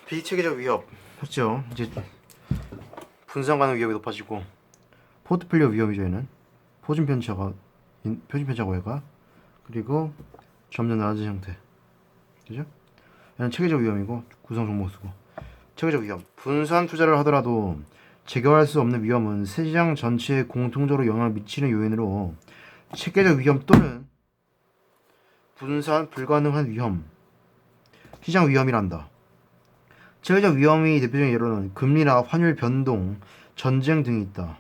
비체계적 위협 했죠. 이제 분산 가능 위협이 높아지고 포트폴리오 위험이죠. 얘는 표준 편차가 오해가 그리고 점점 나아진 형태. 그죠? 얘는 체계적 위험이고 구성 종목 쓰고 체계적 위험. 분산 투자를 하더라도 제거할 수 없는 위험은 시장 전체에 공통적으로 영향을 미치는 요인으로 체계적 위험 또는 분산 불가능한 위험, 시장 위험이란다. 체계적 위험이 대표적인 예로는 금리나 환율 변동, 전쟁 등이 있다.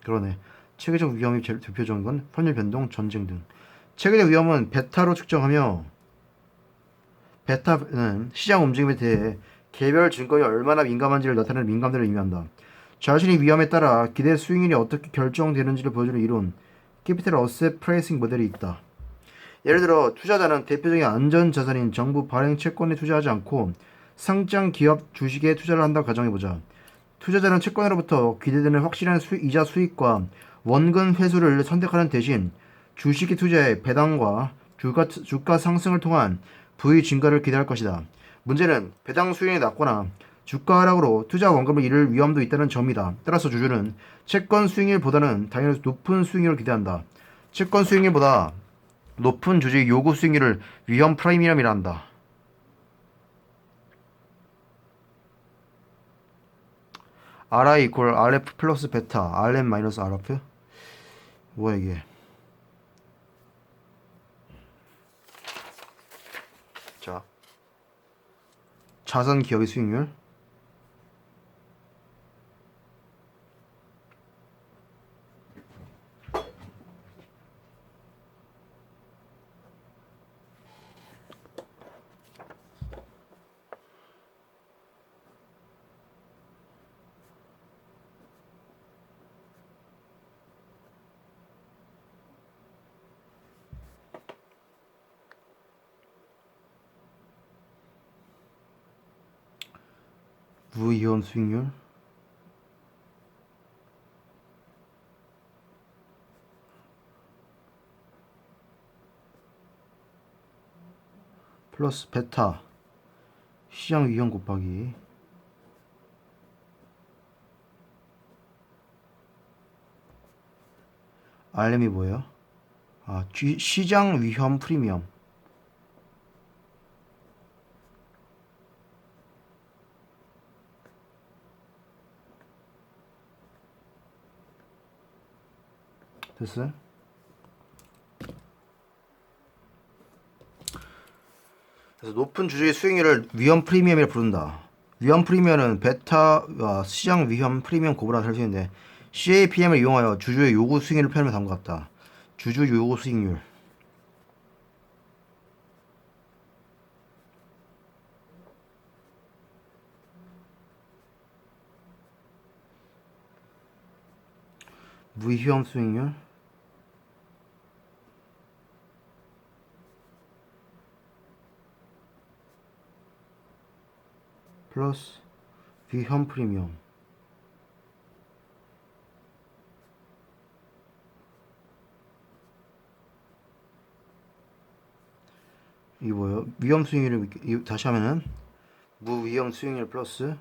그러네. 체계적 위험이 제일 대표적인 건 환율 변동, 전쟁 등. 체계적 위험은 베타로 측정하며 베타는 시장 움직임에 대해 개별 증거에 얼마나 민감한지를 나타내는 민감도를 의미한다. 자신의 위험에 따라 기대 수익률이 어떻게 결정되는지를 보여주는 이론, 캐피털 어셋 프라이싱 모델이 있다. 예를 들어 투자자는 대표적인 안전자산인 정부 발행 채권에 투자하지 않고 상장 기업 주식에 투자를 한다고 가정해보자. 투자자는 채권으로부터 기대되는 확실한 이자 수익과 원금 회수를 선택하는 대신 주식에 투자해 배당과 주가 상승을 통한 부의 증가를 기대할 것이다. 문제는 배당 수익이 낮거나 주가 하락으로 투자 원금을 잃을 위험도 있다는 점이다. 따라서 주주는 채권 수익률보다는 당연히 높은 수익률을 기대한다. 채권 수익률보다 높은 주식 요구 수익률을 위험 프리미엄이라 한다. RI 이퀄 RF 플러스 베타 RM 마이너스 RF? 뭐야 이게? 자, 자산 기업의 수익률 무위험 수익률 플러스 베타 시장 위험 곱하기 RM이 뭐예요? 시장 위험 프리미엄. 됐어요? 그래서 높은 주주의 수익률을 위험 프리미엄이라 부른다. 위험 프리미엄은 베타와 시장 위험 프리미엄 곱으로 할 수 있는데 CAPM을 이용하여 주주의 요구 수익률을 표현하면 다음과 같다. 주주 요구 수익률 무위험 수익률 플러스 위험 프리미엄. 이게 뭐예요? 위험 수익률을 다시 하면은 무위험 수익률 플러스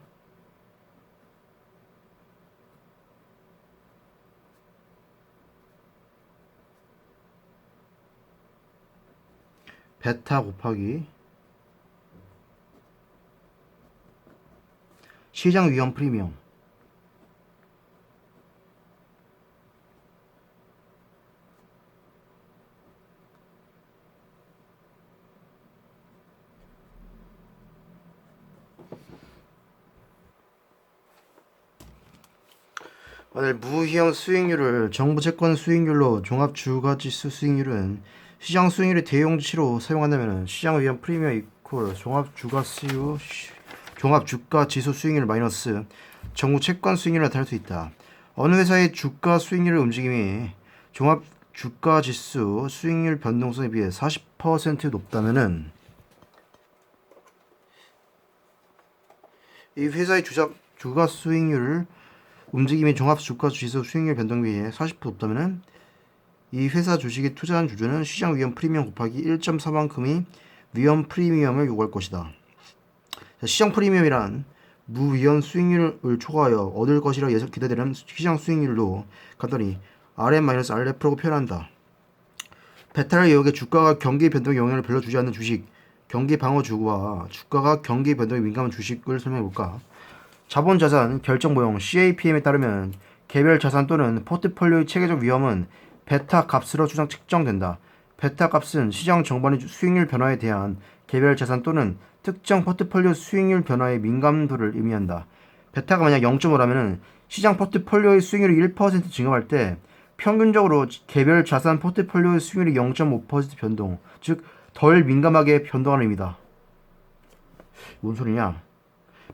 베타 곱하기 시장 위험 프리미엄. 만일 무위험 수익률을 정부 채권 수익률로 종합주가지수 수익률은 시장 수익률의 대용치로 사용한다면 시장 위험 프리미엄 이퀄 종합주가지수 수익률 마이너스 정부 채권 수익률을 나타낼 수 있다. 어느 회사의 주가 수익률의 움직임이 종합주가지수 수익률 변동성에 비해 40% 높다면은 이 회사의 주가 수익률을 움직임이 종합주가지수 수익률 변동에 비해 40% 높다면은 이 회사 주식에 투자한 주주는 시장 위험 프리미엄 곱하기 1.4만큼의 위험 프리미엄을 요구할 것이다. 시장 프리미엄이란 무위험 수익률을 초과하여 얻을 것이라 기대되는 시장 수익률로 간단히 RM-RF라고 표현한다. 베타를 이용해 주가가 경기 변동에 영향을 별로 주지 않는 주식, 경기 방어주와 주가가 경기 변동에 민감한 주식을 설명해볼까? 자본자산 결정 모형 CAPM에 따르면 개별 자산 또는 포트폴리오의 체계적 위험은 베타 값으로 측정된다. 베타 값은 시장 전반의 수익률 변화에 대한 개별 자산 또는 특정 포트폴리오 수익률 변화의 민감도를 의미한다. 베타가 만약 0.5라면 시장 포트폴리오의 수익률이 1% 증가할 때 평균적으로 개별 자산 포트폴리오의 수익률이 0.5% 변동, 즉 덜 민감하게 변동하는 의미다. 뭔 소리냐?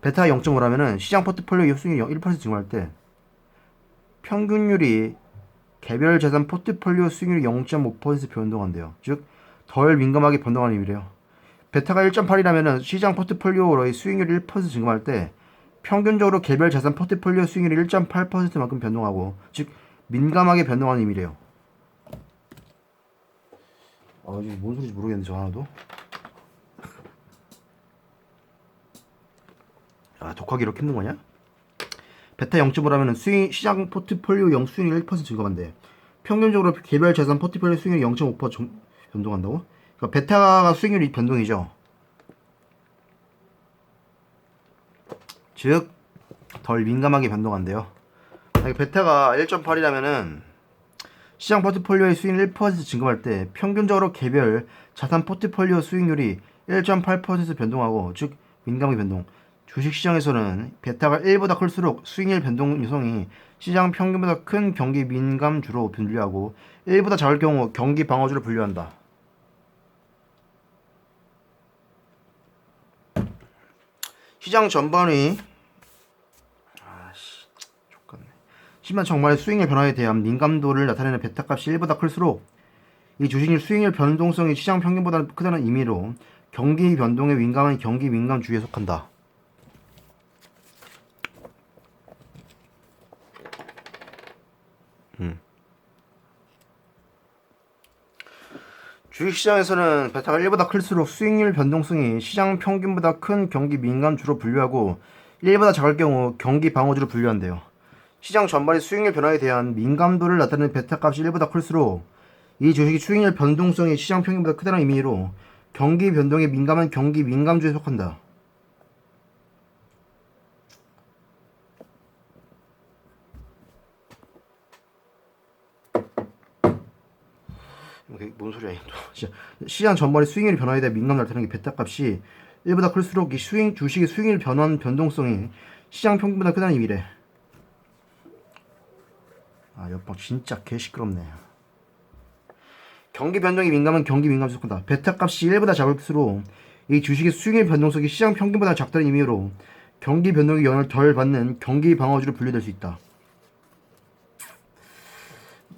베타가 0.5라면 시장 포트폴리오 수익률이 1% 증가할 때 평균율이 개별 자산 포트폴리오 수익률이 0.5% 변동한대요. 즉 덜 민감하게 변동하는 의미래요. 베타가 1.8이라면 시장 포트폴리오의 수익률이 1% 증가할 때 평균적으로 개별 자산 포트폴리오 수익률이 1.8%만큼 변동하고, 즉 민감하게 변동하는 의미래요. 이게 뭔 소리인지 모르겠는데 저 하나도. 독하기 이렇게 힘든 거냐? 베타 0.5라면 시장 포트폴리오 영수익률이 1% 증가한대. 평균적으로 개별 자산 포트폴리오 수익률이 0.5% 변동한다고? 그러니까 베타가 수익률이 변동이죠. 즉 덜 민감하게 변동한대요. 베타가 1.8이라면은 시장 포트폴리오의 수익률 1% 증가할 때 평균적으로 개별 자산 포트폴리오 수익률이 1.8% 변동하고, 즉 민감하게 변동. 주식시장에서는 베타가 1보다 클수록 수익률 변동 요성이 시장 평균보다 큰 경기 민감주로 분류하고 1보다 작을 경우 경기 방어주로 분류한다. 시장 전반의 시장 전반의 수익률 변화에 대한 민감도를 나타내는 베타값이 1보다 클수록 이 주식의 수익률 변동성이 시장 평균보다 크다는 의미로 경기 변동에 민감한 경기 민감주에 속한다. 주식시장에서는 베타가 1보다 클수록 수익률 변동성이 시장 평균보다 큰 경기 민감주로 분류하고 1보다 작을 경우 경기 방어주로 분류한대요. 시장 전반의 수익률 변화에 대한 민감도를 나타내는 베타값이 1보다 클수록 이 주식의 수익률 변동성이 시장 평균보다 크다는 의미로 경기 변동에 민감한 경기 민감주에 속한다. 뭔 소리야 이거. 시장 전반의 수익률 변화에 대한 민감을 나타내는 게 베타값이 1보다 클수록 이 주식의 수익률 변동성이 시장 평균보다 크다는 의미래. 옆방 진짜 개 시끄럽네. 경기 변동에 민감한 경기 민감주에 속한다. 베타값이 1보다 작을수록 이 주식의 수익률 변동성이 시장 평균보다 작다는 의미로 경기 변동의 영향을 덜 받는 경기 방어주로 분류될 수 있다.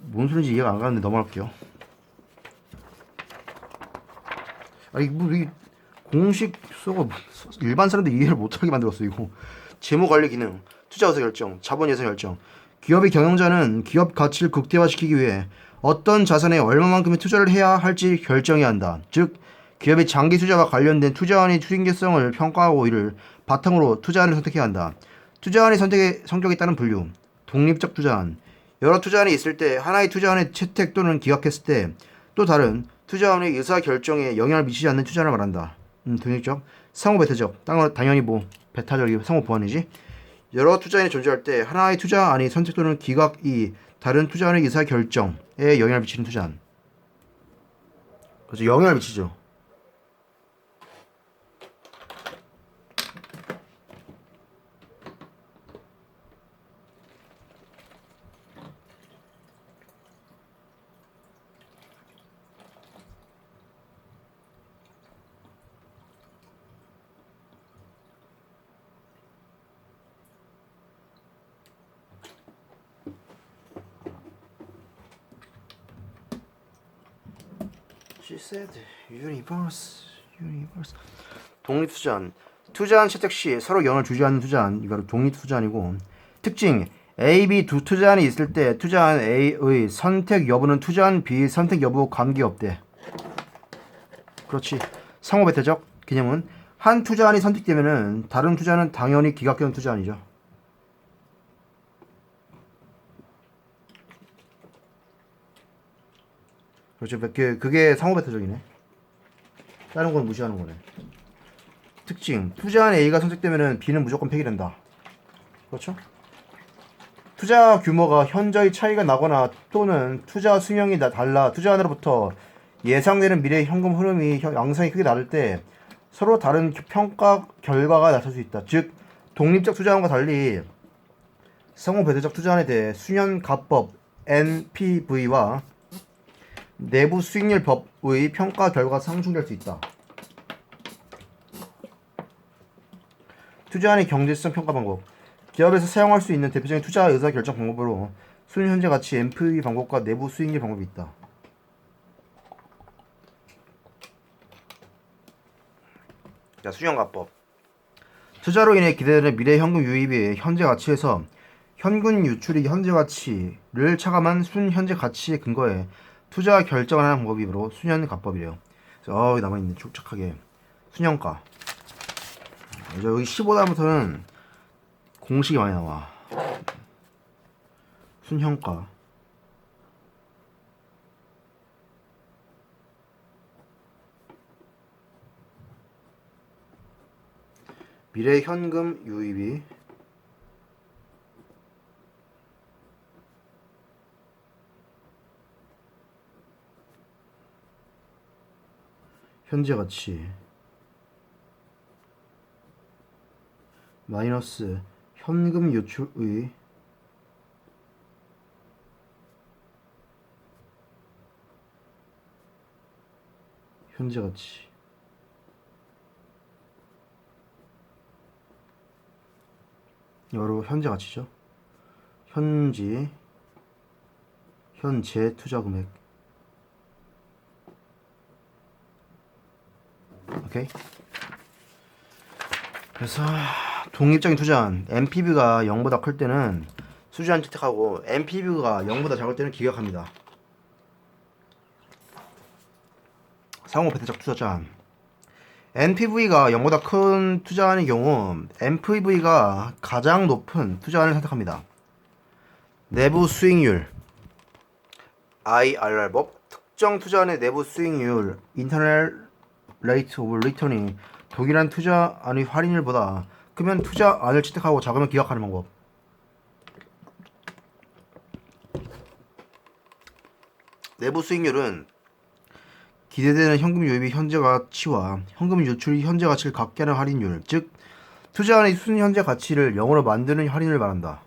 뭔 소리인지 이해가 안 가는데 넘어갈게요. 이 공식 써가 일반 사람들 이해를 못하게 만들었어. 이거 재무관리 기능, 투자의사 결정, 자본 예산 결정. 기업의 경영자는 기업 가치를 극대화시키기 위해 어떤 자산에 얼마만큼의 투자를 해야 할지 결정해야 한다. 즉 기업의 장기 투자와 관련된 투자안의 수익성을 평가하고 이를 바탕으로 투자안을 선택해야 한다. 투자안의 선택의 성격에 따른 분류. 독립적 투자안. 여러 투자안이 있을 때 하나의 투자안의 채택 또는 기각했을 때 또 다른 투자안의 의사결정에 영향을 미치지 않는 투자를 말한다. 독립적. 상호배타적. 당연히 배타적이 상호 보완이지. 여러 투자안이 존재할 때 하나의 투자안의 선택 또는 기각이 다른 투자안의 의사결정에 영향을 미치는 투자안. 그래서 영향을 미치죠. She said universe. 독립투자안. 투자안 채택 시 서로 영향을 주지 않는 투자안. 이거를 독립투자안이고. 특징. A, B 두 투자안이 있을 때 투자안 A의 선택 여부는 투자안 B의 선택 여부와 관계없대. 그렇지. 상호배타적 개념은 한 투자안이 선택되면은 다른 투자는 당연히 기각되는 투자안이죠. 그렇죠. 그게 상호배타적이네. 다른 건 무시하는 거네. 특징. 투자안 A가 선택되면은 B는 무조건 폐기된다. 그렇죠? 투자 규모가 현저히 차이가 나거나 또는 투자 수명이 달라 투자안으로부터 예상되는 미래 현금 흐름이 양상이 크게 다를 때 서로 다른 평가 결과가 나타날 수 있다. 즉 독립적 투자안과 달리 상호배타적 투자안에 대해 수년가법 NPV와 내부 수익률 법의 평가 결과가 상충될 수 있다. 투자안의 경제성 평가 방법. 기업에서 사용할 수 있는 대표적인 투자 의사결정 방법으로 수익 현재 가치 NPV 방법과 내부 수익률 방법이 있다. 자, 수령가법. 투자로 인해 기대되는 미래 현금 유입이 현재 가치에서 현금 유출이 현재 가치를 차감한 순 현재 가치에 근거해 투자 결정을 하는 방법이므로 수년가법이래요. 여기 남아있네. 촉촉하게. 수년가. 여기 15단부터는 공식이 많이 나와. 순현가. 미래 현금 유입이 현재 가치 마이너스 현금 유출의 현재 가치. 여러 현재 가치죠. 현재 투자 금액. 오케이. 그래서 독립적인 투자안 NPV가 0보다 클 때는 수주안 채택하고 NPV가 0보다 작을 때는 기각합니다. 상호배타적 투자안 NPV가 0보다 큰 투자안의 경우 NPV가 가장 높은 투자안을 선택합니다. 내부 수익률 IRR법 특정 투자안의 내부 수익률 Internal Rate of Return이 동일한 투자안의 할인율보다 크면 투자안을 채택하고 작으면 기각하는 방법. 내부 수익률은 기대되는 현금 유입이 현재 가치와 현금 유출이 현재 가치를 같게 하는 할인율, 즉 투자안의 순 현재 가치를 0으로 만드는 할인을 말한다.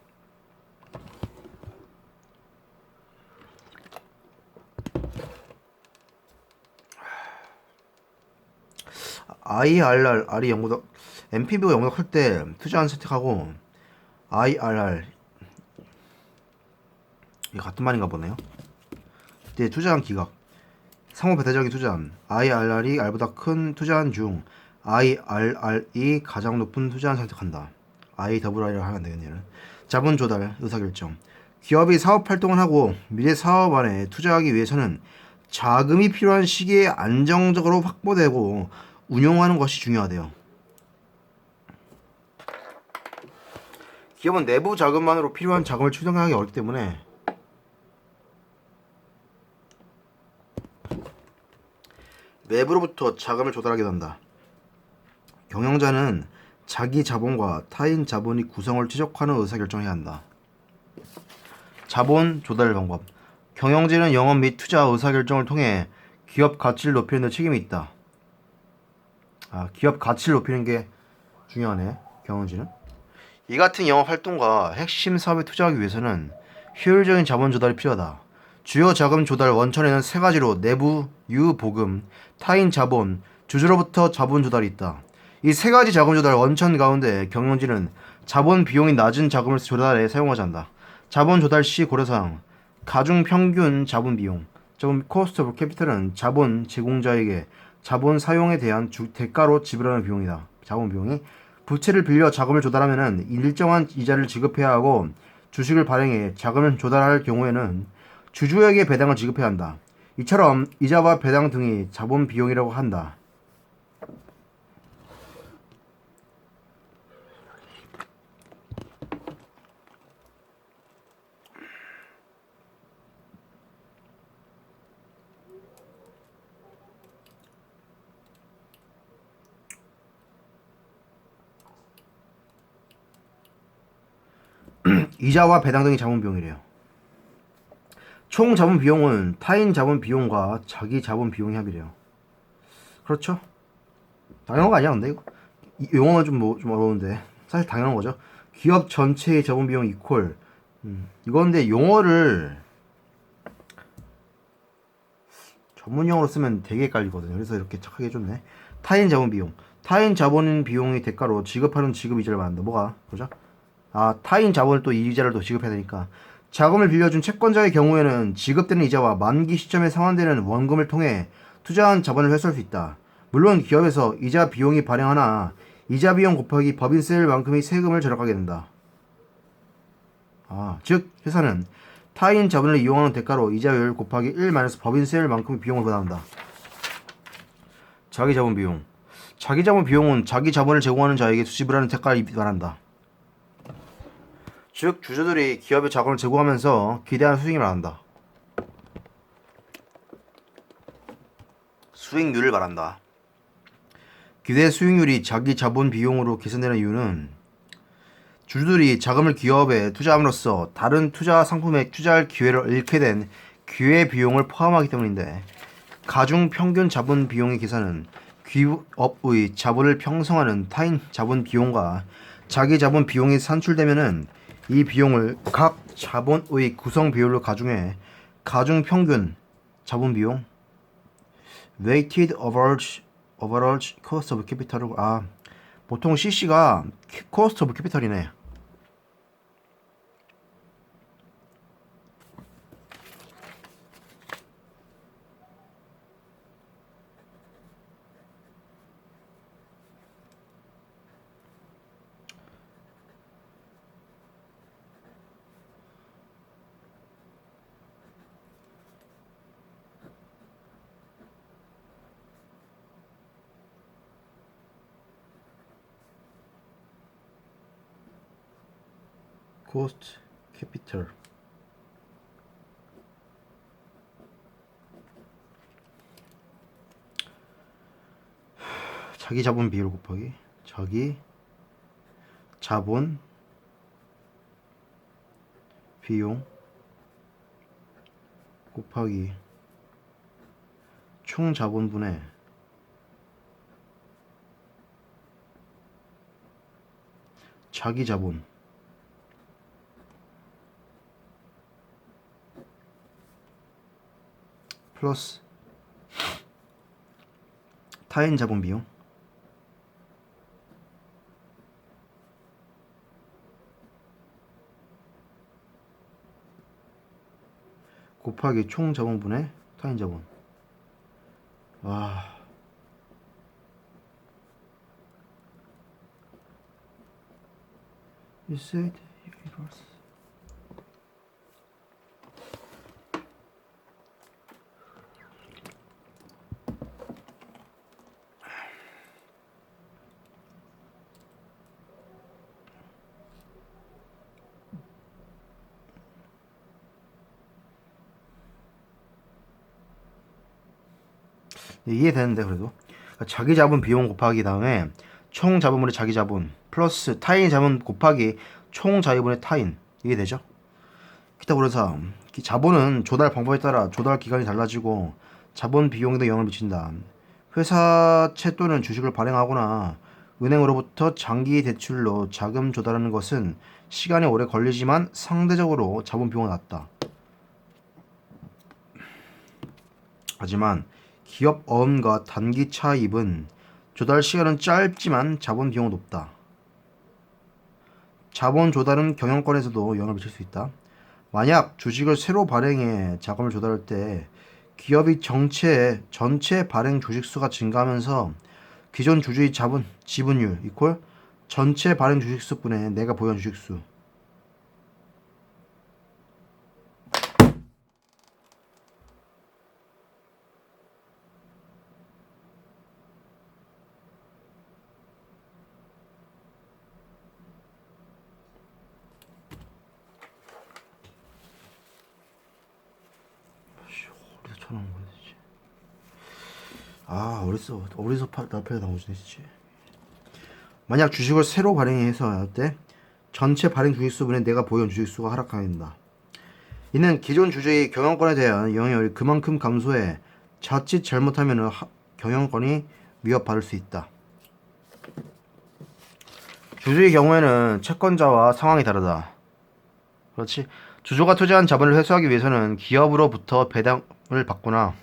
IRR이 0보다 NPV가 0보다 클 때 투자안 선택하고 IRR 이게 같은 말인가 보네요. 이때 투자안 기각 상호배타적인 투자안 IRR이 R보다 큰 투자안 중 IRR이 가장 높은 투자안 선택한다. IRR이라고 하면 되겠네요. 자본 조달 의사결정 기업이 사업 활동을 하고 미래 사업 안에 투자하기 위해서는 자금이 필요한 시기에 안정적으로 확보되고 운용하는 것이 중요하대요. 기업은 내부 자금만으로 필요한 자금을 추정하기 어렵기 때문에 외부로부터 자금을 조달하게 된다. 경영자는 자기 자본과 타인 자본의 구성을 최적화하는 의사결정을 해야 한다. 자본 조달 방법 경영진은 영업 및 투자 의사결정을 통해 기업 가치를 높이는 데 책임이 있다. 기업 가치를 높이는 게 중요하네. 경영진은 이 같은 영업 활동과 핵심 사업에 투자하기 위해서는 효율적인 자본 조달이 필요하다. 주요 자금 조달 원천에는 세 가지로 내부, 유보금, 타인 자본, 주주로부터 자본 조달이 있다. 이 세 가지 자금 조달 원천 가운데 경영진은 자본 비용이 낮은 자금을 조달에 사용하지 않는다. 자본 조달 시 고려사항 가중 평균 자본 비용 코스트 오브 캐피탈은 자본 제공자에게 자본 사용에 대한 대가로 지불하는 비용이다. 자본 비용이 부채를 빌려 자금을 조달하면 일정한 이자를 지급해야 하고 주식을 발행해 자금을 조달할 경우에는 주주에게 배당을 지급해야 한다. 이처럼 이자와 배당 등이 자본 비용이라고 한다. 이자와 배당 등의 자본 비용이래요. 총 자본 비용은 타인 자본 비용과 자기 자본 비용의 합이래요. 그렇죠? 당연한 거 아니야, 근데 이거? 용어만 좀 어려운데 사실 당연한 거죠. 기업 전체의 자본 비용 이퀄. 이건데 용어를 전문 용어로 쓰면 되게 헷갈리거든요. 그래서 이렇게 착하게 해줬네. 타인 자본 비용. 타인 자본 비용의 대가로 지급하는 지급 이자를 말한다. 뭐가? 그죠? 아, 타인 자본을 또 이자를 또 지급해야 되니까. 자금을 빌려준 채권자의 경우에는 지급되는 이자와 만기 시점에 상환되는 원금을 통해 투자한 자본을 회수할 수 있다. 물론 기업에서 이자 비용이 발행하나 이자 비용 곱하기 법인세율만큼의 세금을 절약하게 된다. 아, 즉 회사는 타인 자본을 이용하는 대가로 이자율 곱하기 1 마이너스 법인세율만큼의 비용을 부담한다. 자기 자본 비용. 자기 자본 비용은 자기 자본을 제공하는 자에게 수집을 하는 대가를 말한다. 즉 주주들이 기업에 자금을 제공하면서 기대하는 수익을 말한다. 수익률을 말한다. 기대 수익률이 자기 자본 비용으로 계산되는 이유는 주주들이 자금을 기업에 투자함으로써 다른 투자 상품에 투자할 기회를 잃게 된 기회 비용을 포함하기 때문인데, 가중 평균 자본 비용의 계산은 기업의 자본을 형성하는 타인 자본 비용과 자기 자본 비용이 산출되면은 이 비용을 각 자본의 구성 비율로 가중해 가중 평균 자본 비용 weighted average cost of capital을 보통 CC가 cost of capital이네. cost capital. 자기 자본 비율 곱하기 자기 자본 비용 곱하기 총 자본분의 자기 자본 플러스 타인 자본 비용 곱하기 총 자본분의 타인 자본. 와, you said universe. 이해되는데 그래도 그러니까 자기 자본 비용 곱하기 다음에 총 자본분의 자기 자본 플러스 타인 자본 곱하기 총 자본분의 타인. 이해되죠? 기타 불어사 자본은 조달 방법에 따라 조달 기간이 달라지고 자본 비용에도 영향을 미친다. 회사채 또는 주식을 발행하거나 은행으로부터 장기 대출로 자금 조달하는 것은 시간이 오래 걸리지만 상대적으로 자본 비용은 낮다. 하지만 기업 어음과 단기 차입은 조달 시간은 짧지만 자본 비용은 높다. 자본 조달은 경영권에서도 영향을 미칠 수 있다. 만약 주식을 새로 발행해 자금을 조달할 때 기업이 전체 발행 주식수가 증가하면서 기존 주주의 지분율 이퀄 전체 발행 주식수분의 내가 보유한 주식수. 어디서 쳐놓은 거야 진짜. 어디서 나표에 나오지 진짜. 만약 주식을 새로 발행해서 할 때 전체 발행 주식수분의 내가 보유한 주식수가 하락하게 된다. 이는 기존 주주의 경영권에 대한 영향력이 그만큼 감소해 자칫 잘못하면 경영권이 위협받을 수 있다. 주주의 경우에는 채권자와 상황이 다르다. 그렇지? 주주가 투자한 자본을 회수하기 위해서는 기업으로부터 배당을 받거나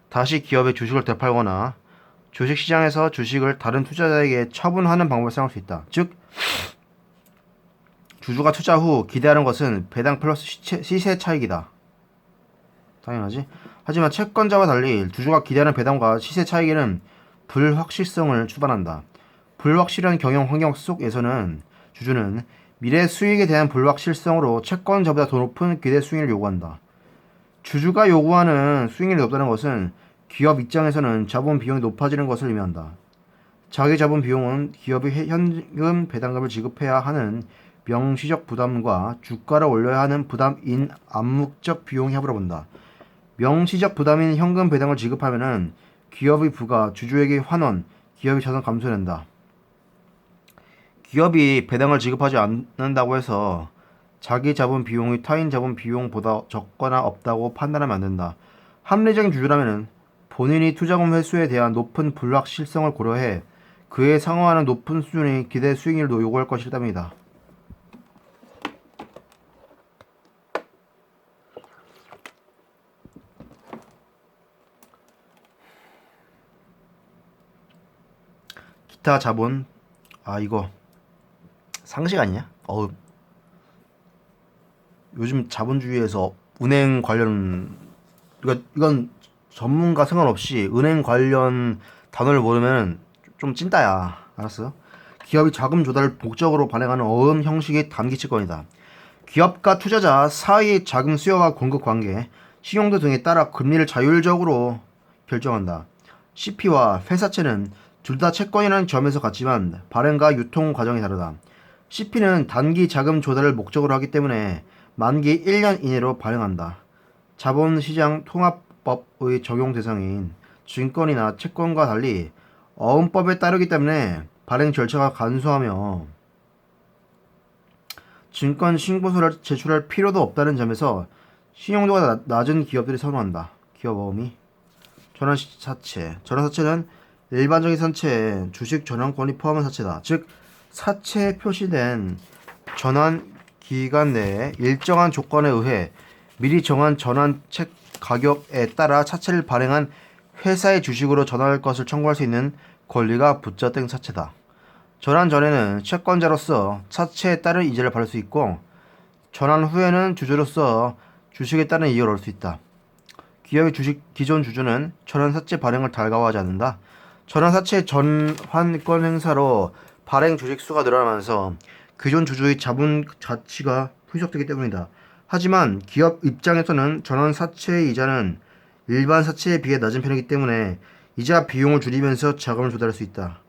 다시 기업의 주식을 되팔거나 주식시장에서 주식을 다른 투자자에게 처분하는 방법을 사용할 수 있다. 즉 주주가 투자 후 기대하는 것은 배당 플러스 시세 차익이다. 당연하지. 하지만 채권자와 달리 주주가 기대하는 배당과 시세 차익에는 불확실성을 추반한다. 불확실한 경영 환경 속에서는 주주는 미래 수익에 대한 불확실성으로 채권자보다 더 높은 기대 수익을 요구한다. 주주가 요구하는 수익률이 높다는 것은 기업 입장에서는 자본 비용이 높아지는 것을 의미한다. 자기 자본 비용은 기업이 현금 배당금을 지급해야 하는 명시적 부담과 주가를 올려야 하는 부담인 암묵적 비용 협으로 본다. 명시적 부담인 현금 배당을 지급하면은 기업의 부가 주주에게 환원, 기업의 자산 감소된다. 기업이 배당을 지급하지 않는다고 해서 자기 자본 비용이 타인 자본 비용보다 적거나 없다고 판단하면 안 된다. 합리적인 주주라면은 본인이 투자금 회수에 대한 높은 불확실성을 고려해 그에 상응하는 높은 수준의 기대 수익률을 요구할 것이기 때문이다. 기타 자본. 이거 상식 아니냐? 요즘 자본주의에서 은행 관련 이건 전문가 상관없이 은행 관련 단어를 모르면 좀 찐따야. 알았어? 기업이 자금 조달을 목적으로 발행하는 어음 형식의 단기 채권이다. 기업과 투자자 사이의 자금 수요와 공급 관계, 신용도 등에 따라 금리를 자율적으로 결정한다. CP와 회사채는 둘 다 채권이라는 점에서 같지만 발행과 유통 과정이 다르다. CP는 단기 자금 조달을 목적으로 하기 때문에 만기 1년 이내로 발행한다. 자본시장 통합법의 적용 대상인 증권이나 채권과 달리 어음법에 따르기 때문에 발행 절차가 간소하며 증권 신고서를 제출할 필요도 없다는 점에서 신용도가 낮은 기업들이 선호한다. 기업 어음이 전환사채. 전환사채는 일반적인 사채에 주식 전환권이 포함한 사채다. 즉 사채에 표시된 전환 기간 내에 일정한 조건에 의해 미리 정한 전환책 가격에 따라 사채를 발행한 회사의 주식으로 전환할 것을 청구할 수 있는 권리가 붙잡된 사채다. 전환 전에는 채권자로서 사채에 따른 이자를 받을 수 있고 전환 후에는 주주로서 주식에 따른 이익을 얻을 수 있다. 기업의 기존 주주는 전환사채 발행을 달가워하지 않는다. 전환사채 전환권 행사로 발행 주식 수가 늘어나면서 기존 주주의 자본 가치가 희석되기 때문이다. 하지만 기업 입장에서는 전환사채의 이자는 일반 사채에 비해 낮은 편이기 때문에 이자 비용을 줄이면서 자금을 조달할 수 있다.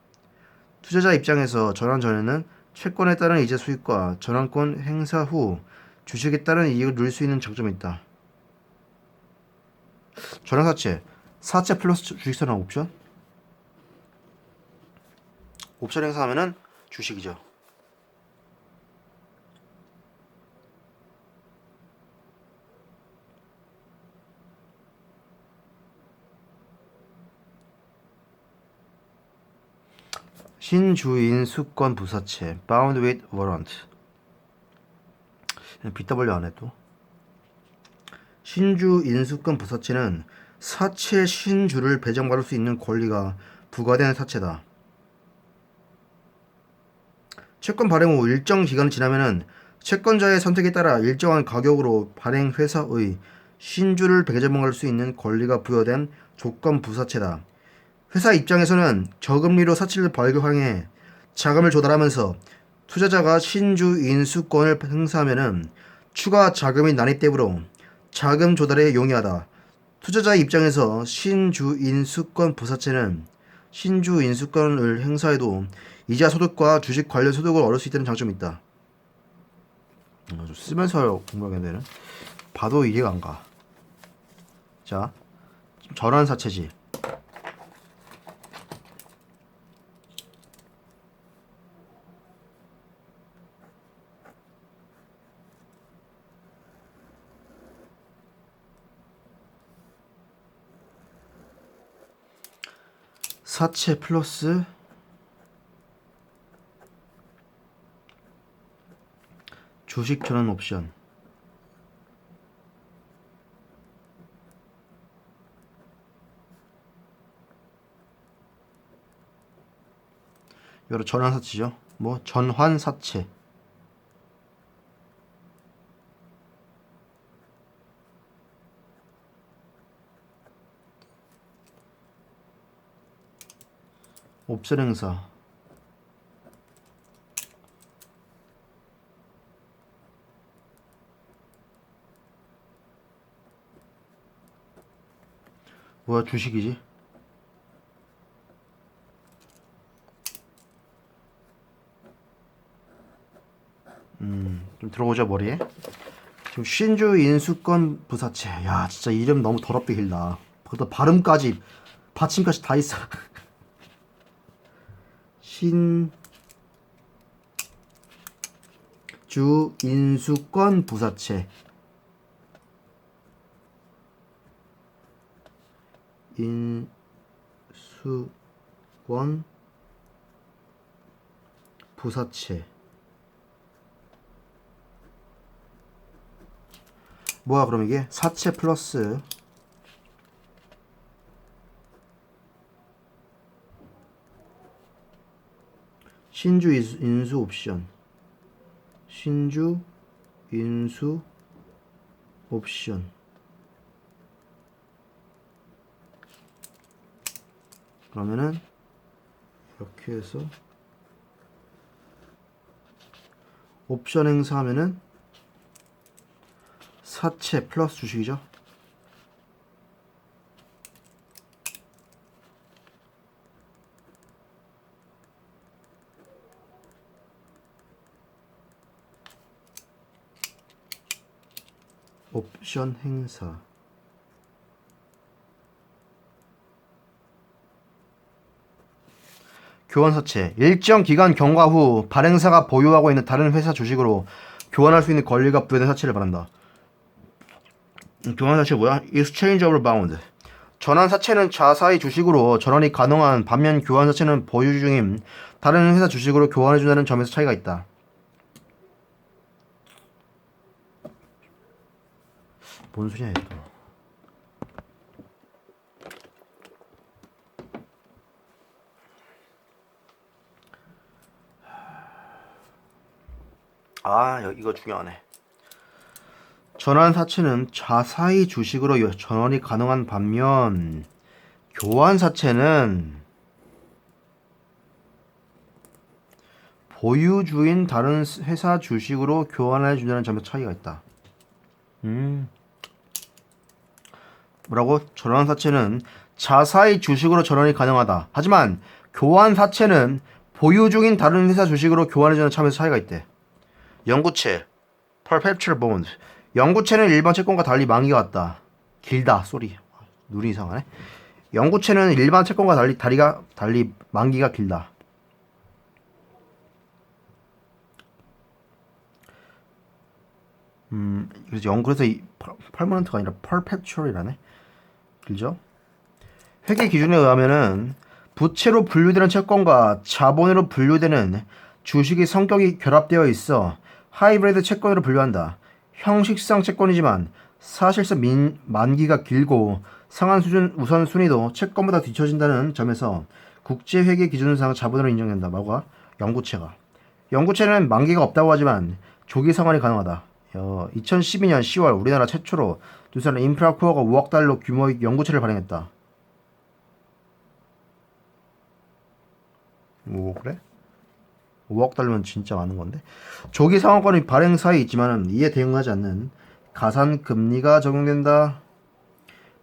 투자자 입장에서 전환 전에는 채권에 따른 이자 수익과 전환권 행사 후 주식에 따른 이익을 누릴 수 있는 장점이 있다. 전환사채, 사채 플러스 주식선언 옵션? 옵션 행사하면은 주식이죠. 신주인 수권 부사채 Bound with Warrant. BW 안에 또 신주인 수권 부사채는 사채 신주를 배정받을 수 있는 권리가 부과되는 사채다. 채권 발행 후 일정 기간이 지나면은 채권자의 선택에 따라 일정한 가격으로 발행 회사의 신주를 배정받을 수 있는 권리가 부여된 조건 부사채다. 회사 입장에서는 저금리로 사채를 발행해 자금을 조달하면서 투자자가 신주 인수권을 행사하면은 추가 자금이 난입되므로 자금 조달에 용이하다. 투자자 입장에서 신주 인수권 부사채는 신주 인수권을 행사해도 이자 소득과 주식 관련 소득을 얻을 수 있다는 장점이 있다. 좀 쓰면서 공부하겠네는. 봐도 이해가 안 가. 자, 전환사채지. 사채 플러스 주식 전환 옵션. 여러 전환 사채죠. 뭐 전환 사채. 옵션 행사. 뭐야, 주식이지? 좀 들어오자 머리에. 지금 신주 인수권 부사채. 야, 진짜 이름 너무 더럽게 길다. 거기다 발음까지 받침까지 다 있어. 신주 인수권 부사채. 인수권 부사채. 뭐야 그럼 이게? 사채 플러스 신주 인수 옵션. 신주 인수 옵션. 그러면은 이렇게 해서 옵션 행사하면은 사채 플러스 주식이죠. 옵션 행사. 교환사채. 일정 기간 경과 후 발행사가 보유하고 있는 다른 회사 주식으로 교환할 수 있는 권리가 부여된 사채를 말한다. 교환사채 뭐야? Exchangeable Bond. 전환사채는 자사의 주식으로 전환이 가능한 반면 교환사채는 보유 중인 다른 회사 주식으로 교환해준다는 점에서 차이가 있다. 뭔 소리야 이거. 이거 중요하네. 전환사채는 자사의 주식으로 전환이 가능한 반면 교환사채는 보유주인 다른 회사 주식으로 교환해 준다는 점에 차이가 있다. 뭐라고? 전환사채는 자사의 주식으로 전환이 가능하다. 하지만 교환사채는 보유 중인 다른 회사 주식으로 교환해 주는 점에서 차이가 있대. 영구채 Perpetual Bond. 영구채는 일반 채권과 달리 만기가 같다. 길다. 쏘리. 눈이 이상하네. 영구채는 일반 채권과 달리 만기가 길다. 그래서 permanent가 아니라 perpetual이라네. 길죠? 회계 기준에 의하면은 부채로 분류되는 채권과 자본으로 분류되는 주식의 성격이 결합되어 있어 하이브리드 채권으로 분류한다. 형식상 채권이지만 사실상 만기가 길고 상한 수준 우선순위도 채권보다 뒤처진다는 점에서 국제회계 기준상 자본으로 인정된다. 뭐가? 영구채가. 영구채는 만기가 없다고 하지만 조기 상환이 가능하다. 2012년 10월 우리나라 최초로 두산 인프라코어가 5억 달러 규모의 영구채를 발행했다. 오, 그래? 5억 달러면 진짜 많은 건데. 조기 상환권이 발행사에 있지만 이에 대응하지 않는 가산 금리가 적용된다.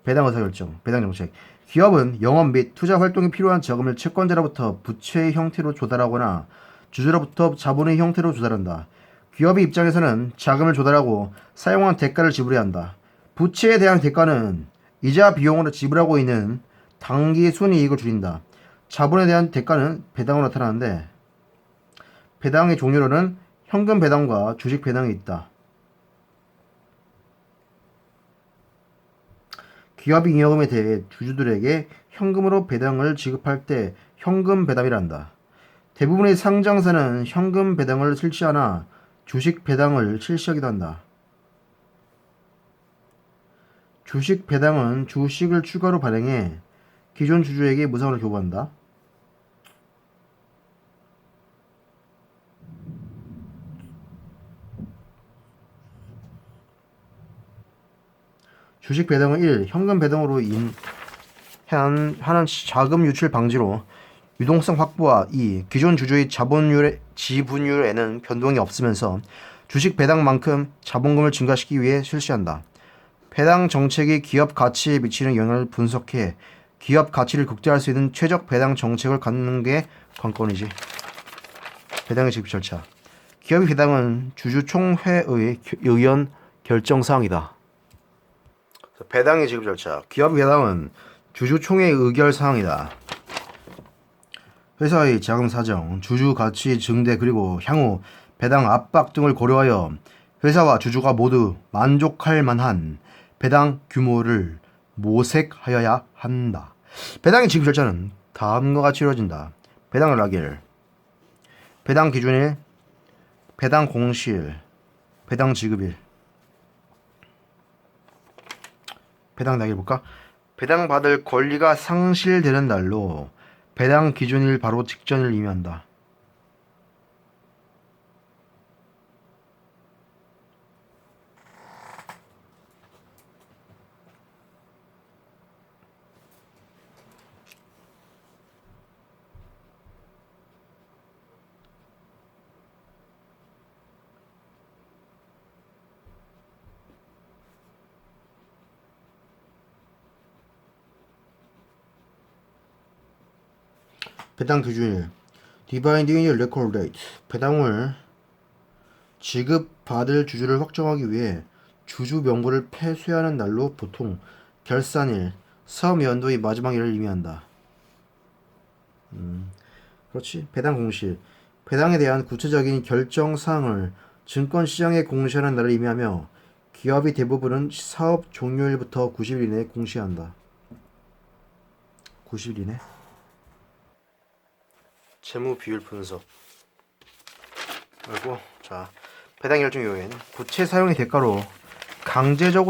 배당 의사결정, 배당 정책. 기업은 영업 및 투자 활동에 필요한 자금을 채권자로부터 부채의 형태로 조달하거나 주주로부터 자본의 형태로 조달한다. 기업의 입장에서는 자금을 조달하고 사용한 대가를 지불해야 한다. 부채에 대한 대가는 이자 비용으로 지불하고 있는 당기 순이익을 줄인다. 자본에 대한 대가는 배당으로 나타나는데 배당의 종류로는 현금 배당과 주식 배당이 있다. 기업이 잉여금에 대해 주주들에게 현금으로 배당을 지급할 때 현금 배당이란다. 대부분의 상장사는 현금 배당을 실시하나 주식 배당을 실시하기도 한다. 주식 배당은 주식을 추가로 발행해 기존 주주에게 무상으로 교부한다. 주식 배당은 1. 현금 배당으로 하는 자금 유출 방지로 유동성 확보와 2. 기존 주주의 지분율에는 변동이 없으면서 주식 배당만큼 자본금을 증가시키기 위해 실시한다. 배당 정책이 기업 가치에 미치는 영향을 분석해 기업 가치를 극대화할 수 있는 최적 배당 정책을 갖는 게 관건이지. 배당의 지급 절차. 기업의 배당은 주주총회의 의원 결정사항이다. 배당의 지급 절차. 기업 배당은 주주총회의 의결 사항이다. 회사의 자금 사정, 주주 가치 증대 그리고 향후 배당 압박 등을 고려하여 회사와 주주가 모두 만족할 만한 배당 규모를 모색하여야 한다. 배당의 지급 절차는 다음과 같이 이루어진다. 배당 연락일, 배당 기준일, 배당 공시일, 배당 지급일. 배당 날개 볼까? 배당 받을 권리가 상실되는 날로 배당 기준일 바로 직전을 의미한다. 배당 기준일 Dividing Record Date. 배당을 지급받을 주주를 확정하기 위해 주주 명부를 폐쇄하는 날로 보통 결산일, 사업연도의 마지막 일을 의미한다. 그렇지. 배당 공시. 배당에 대한 구체적인 결정사항을 증권시장에 공시하는 날을 의미하며 기업이 대부분은 사업 종료일부터 90일 이내에 공시한다. 90일 이내. 재무 비율 분석. 그리고 자, 배당 결정 이후엔 부채 사용의 대가로 강제적으로